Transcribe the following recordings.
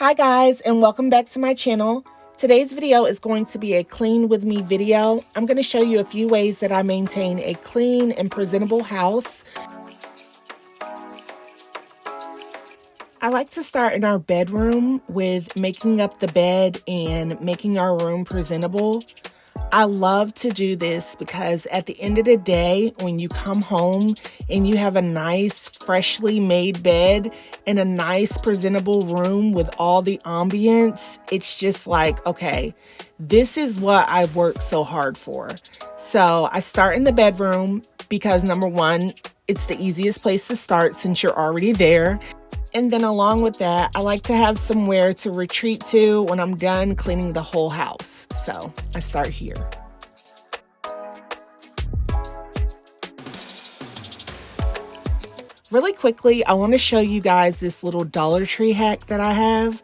Hi guys, and welcome back to my channel. Today's video is going to be a clean with me video. I'm going to show you a few ways that I maintain a clean and presentable house. I like to start in our bedroom with making up the bed and making our room presentable. I love to do this because at the end of the day, when you come home and you have a nice, freshly made bed and a nice, presentable room with all the ambience, it's just like, okay, this is what I worked so hard for. So I start in the bedroom because number one, it's the easiest place to start since you're already there. And then along with that, I like to have somewhere to retreat to when I'm done cleaning the whole house. So I start here. Really quickly, I want to show you guys this little Dollar Tree hack that I have.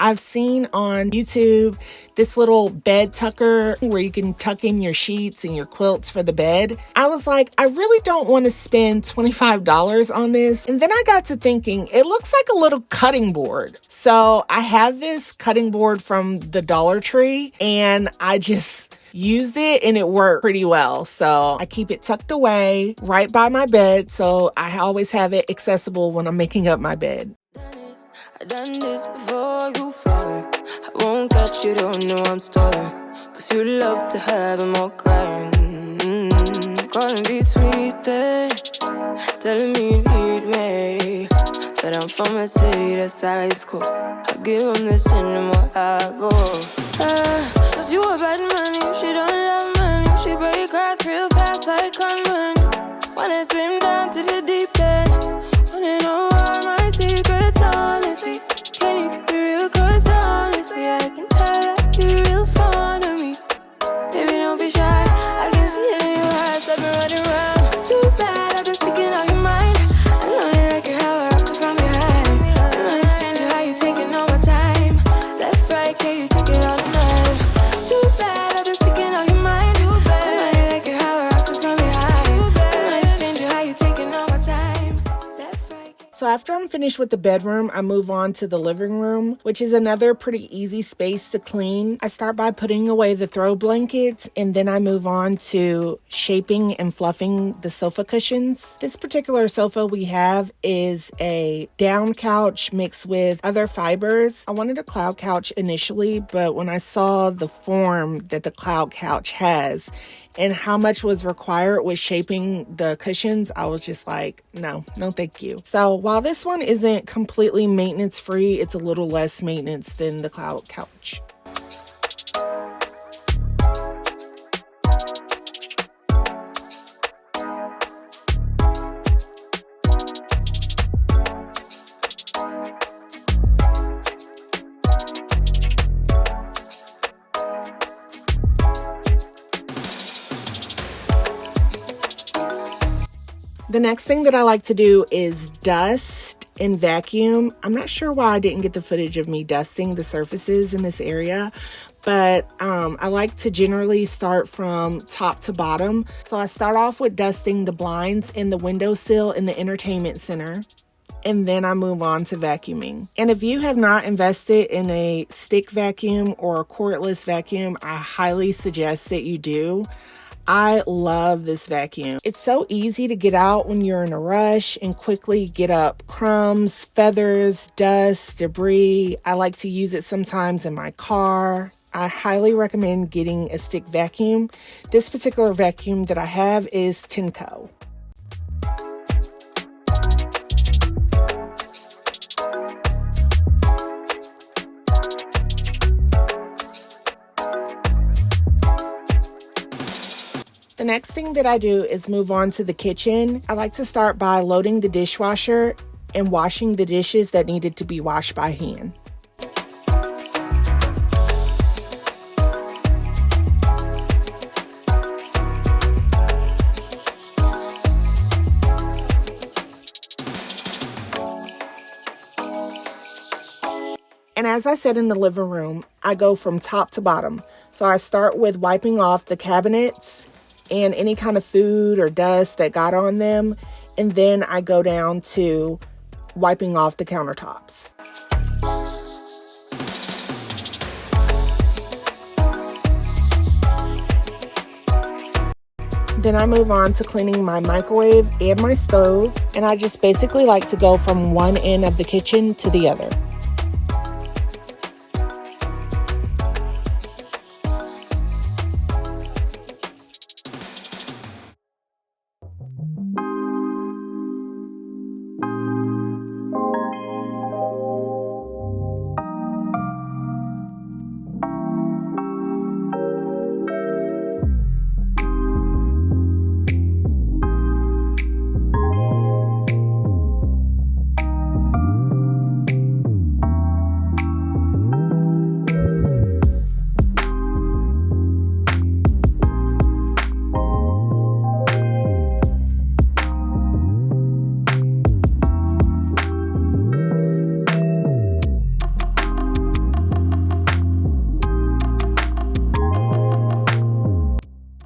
I've seen on YouTube this little bed tucker where you can tuck in your sheets and your quilts for the bed. I was like, I really don't want to spend $25 on this. And then I got to thinking, it looks like a little cutting board. So I have this cutting board from the Dollar Tree and I just used it and it worked pretty well. So I keep it tucked away right by my bed. So I always have it accessible when I'm making up my bed. I done this before you fall. I won't catch you, don't know I'm stalling. Cause you love to have them all crying. Calling me sweet, telling me you need me. But I'm from a city that's high school. I give them this and the more I go. Cause you a bad man, you she don't love man. You she break hearts real fast like conman. Wanna swim down to the deep end. Wanna know all my secrets, honestly. Can you keep it real? Cause honestly, I can tell that you're real fond of me. Baby, don't be shy. I can see it in your eyes. I've been running around. Too bad, I've been sticking out your mind. I know you like it how I rock it from behind. I know you stand you how you taking all my time. Left, right, can you take it all night? Too bad, I've been sticking out your mind. I know you like it how I rock it from behind. I know you stand you how you taking all my time. So after I'm finished with the bedroom, I move on to the living room, which is another pretty easy space to clean. I start by putting away the throw blankets, and then I move on to shaping and fluffing the sofa cushions. This particular sofa we have is a down couch mixed with other fibers. I wanted a cloud couch initially, but when I saw the form that the cloud couch has, and how much was required with shaping the cushions, I was just like, no thank you. So while this one isn't completely maintenance free, it's a little less maintenance than the cloud couch. The next thing that I like to do is dust and vacuum. I'm not sure why I didn't get the footage of me dusting the surfaces in this area, but I like to generally start from top to bottom. So I start off with dusting the blinds and the windowsill in the entertainment center, and then I move on to vacuuming. And if you have not invested in a stick vacuum or a cordless vacuum, I highly suggest that you do. I love this vacuum. It's so easy to get out when you're in a rush and quickly get up crumbs, feathers, dust, debris. I like to use it sometimes in my car. I highly recommend getting a stick vacuum. This particular vacuum that I have is Tineco. The next thing that I do is move on to the kitchen. I like to start by loading the dishwasher and washing the dishes that needed to be washed by hand. And as I said in the living room, I go from top to bottom. So I start with wiping off the cabinets and any kind of food or dust that got on them. And then I go down to wiping off the countertops. Then I move on to cleaning my microwave and my stove, and I just basically like to go from one end of the kitchen to the other.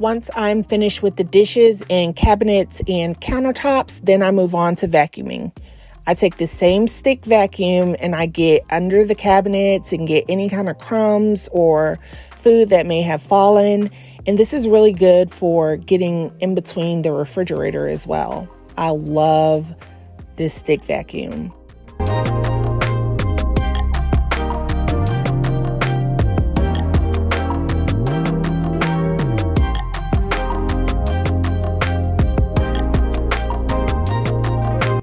Once I'm finished with the dishes and cabinets and countertops, then I move on to vacuuming. I take the same stick vacuum and I get under the cabinets and get any kind of crumbs or food that may have fallen. And this is really good for getting in between the refrigerator as well. I love this stick vacuum.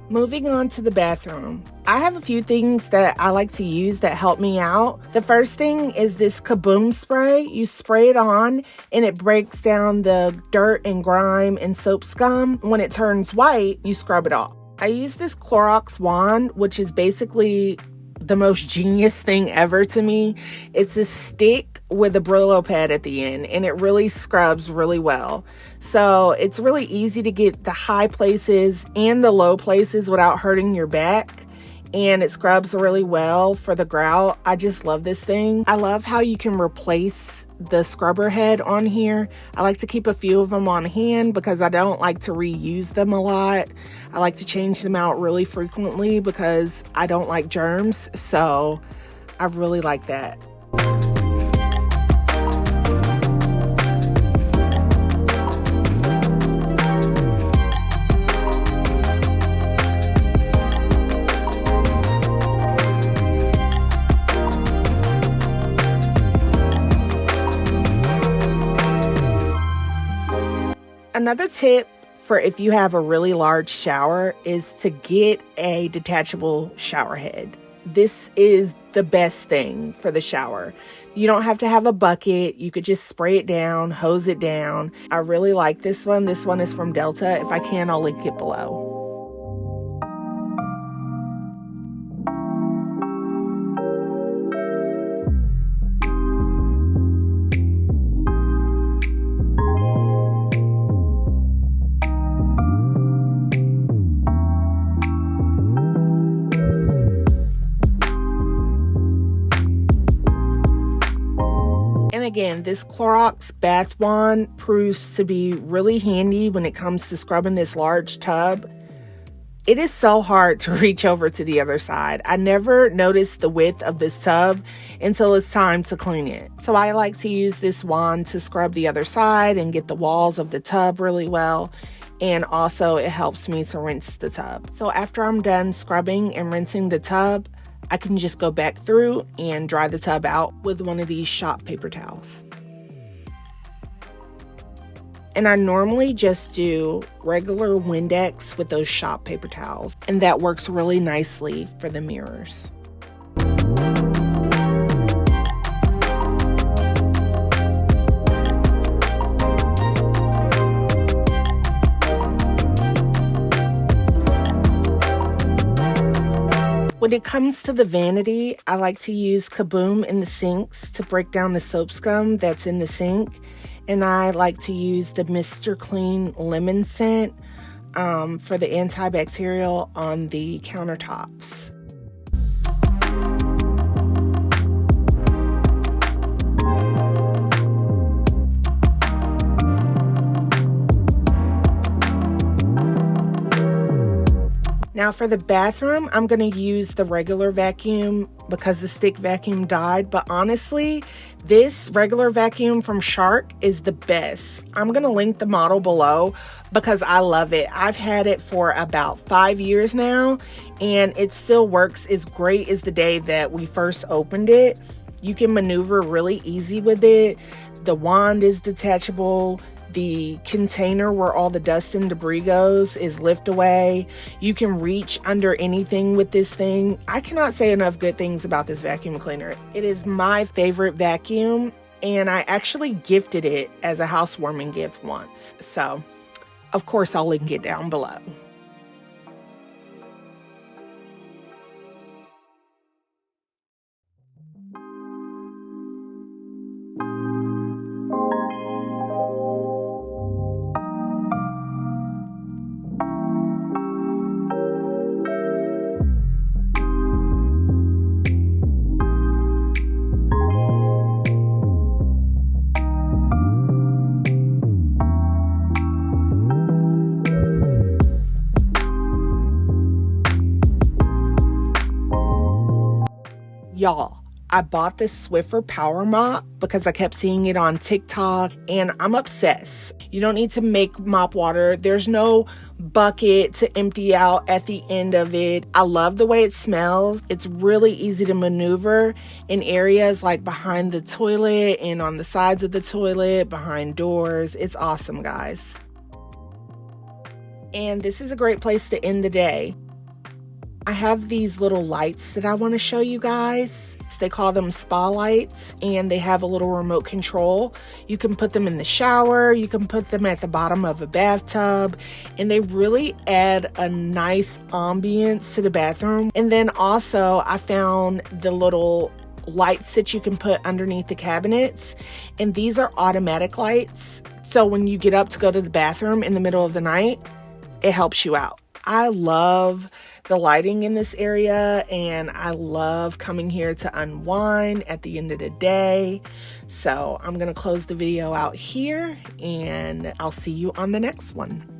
Moving on to the bathroom. I have a few things that I like to use that help me out. The first thing is this Kaboom spray. You spray it on and it breaks down the dirt and grime and soap scum. When it turns white, you scrub it off. I use this Clorox wand, which is basically the most genius thing ever to me. It's a stick with a Brillo pad at the end, and it really scrubs really well. So it's really easy to get the high places and the low places without hurting your back. And it scrubs really well for the grout. I just love this thing. I love how you can replace the scrubber head on here. I like to keep a few of them on hand because I don't like to reuse them a lot. I like to change them out really frequently because I don't like germs. So I really like that. Another tip for if you have a really large shower is to get a detachable shower head. This is the best thing for the shower. You don't have to have a bucket. You could just spray it down, hose it down. I really like this one. This one is from Delta. If I can, I'll link it below. And again, this Clorox bath wand proves to be really handy when it comes to scrubbing this large tub. It is so hard to reach over to the other side. I never noticed the width of this tub until it's time to clean it. So I like to use this wand to scrub the other side and get the walls of the tub really well. And also it helps me to rinse the tub. So after I'm done scrubbing and rinsing the tub, I can just go back through and dry the tub out with one of these shop paper towels. And I normally just do regular Windex with those shop paper towels, and that works really nicely for the mirrors. When it comes to the vanity, I like to use Kaboom in the sinks to break down the soap scum that's in the sink. And I like to use the Mr. Clean lemon scent for the antibacterial on the countertops. Now for the bathroom, I'm going to use the regular vacuum because the stick vacuum died. But honestly, this regular vacuum from Shark is the best. I'm going to link the model below because I love it. I've had it for about 5 years now and it still works as great as the day that we first opened it. You can maneuver really easy with it. The wand is detachable. The container where all the dust and debris goes is lift away. You can reach under anything with this thing. I cannot say enough good things about this vacuum cleaner. It is my favorite vacuum, and I actually gifted it as a housewarming gift once. So, of course, I'll link it down below. Y'all, I bought this Swiffer PowerMop because I kept seeing it on TikTok and I'm obsessed. You don't need to make mop water. There's no bucket to empty out at the end of it. I love the way it smells. It's really easy to maneuver in areas like behind the toilet and on the sides of the toilet, behind doors. It's awesome, guys. And this is a great place to end the day. I have these little lights that I want to show you guys. They call them spa lights and they have a little remote control. You can put them in the shower, you can put them at the bottom of a bathtub, and they really add a nice ambience to the bathroom. And then also I found the little lights that you can put underneath the cabinets, and these are automatic lights. So when you get up to go to the bathroom in the middle of the night, it helps you out. I love the lighting in this area and I love coming here to unwind at the end of the day. So I'm going to close the video out here and I'll see you on the next one.